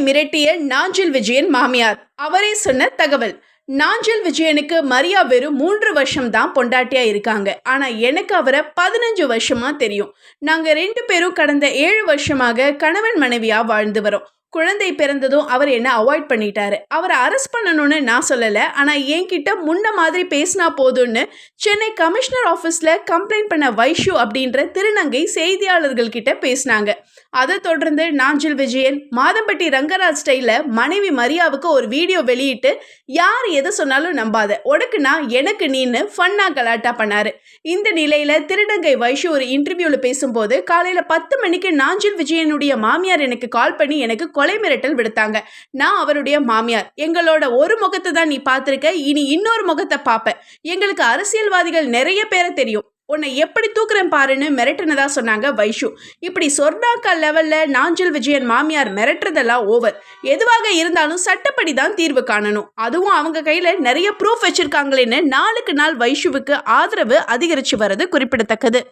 மிரட்டிய நாஞ்சில் விஜயன் மாமியார். அவரே சொன்ன தகவல். நாஞ்சில் விஜயனுக்கு மரியா வெறும் 3 வருஷம் தான் பொண்டாட்டியா இருக்காங்க. ஆனா எனக்கு அவரை 15 வருஷமா தெரியும். நாங்க 2 பேரும் கடந்த 7 வருஷமாக கணவன் மனைவியா வாழ்ந்து வரோம். குழந்தை பிறந்ததும் அவர் என்ன அவாய்ட் பண்ணிட்டாரு. அவரை அரெஸ்ட் பண்ணணும்னு நான் சொல்லல. ஆனா என்கிட்ட முன்ன மாதிரி பேசினா போதும்னு சென்னை கமிஷனர் ஆஃபீஸ்ல கம்ப்ளைண்ட் பண்ண வைஷு அப்படின்ற திருநங்கை செய்தியாளர்கள் கிட்ட பேசினாங்க. அதை தொடர்ந்து நாஞ்சில் விஜயன் மாதம்பட்டி ரங்கராஜ் ஸ்டைல மனைவி மரியாவுக்கு ஒரு வீடியோ வெளியிட்டு யார் எதை சொன்னாலும் நம்பாத, உனக்குனா எனக்கு நீன்னு ஃபன்னா கலாட்டா பண்ணாரு. இந்த நிலையில திருநங்கை வைஷு ஒரு இன்டர்வியூல பேசும்போது காலையில 10 மணிக்கு நாஞ்சில் விஜயனுடைய மாமியார் எனக்கு கால் பண்ணி எனக்கு கொலை மிரட்டல் விடுத்தாங்க. நான் அவருடைய மாமியார். எங்களோட ஒரு முகத்தை தான் நீ பார்த்திருக்க, இனி இன்னொரு முகத்தை பார்ப்ப. எங்களுக்கு அரசியல்வாதிகள் நிறைய பேரை தெரியும், உன்னை எப்படி தூக்குறேன் பாருன்னு மிரட்டுனதா சொன்னாங்க வைஷு. இப்படி சொர்ணாக்கா லெவல்ல நாஞ்சில் விஜயன் மாமியார் மிரட்டுறதெல்லாம் ஓவர். எதுவாக இருந்தாலும் சட்டப்படி தான் தீர்வு காணணும். அதுவும் அவங்க கையில நிறைய ப்ரூஃப் வச்சிருக்காங்களேன்னு நாளுக்கு நாள் வைஷுவுக்கு ஆதரவு அதிகரிச்சு வர்றது குறிப்பிடத்தக்கது.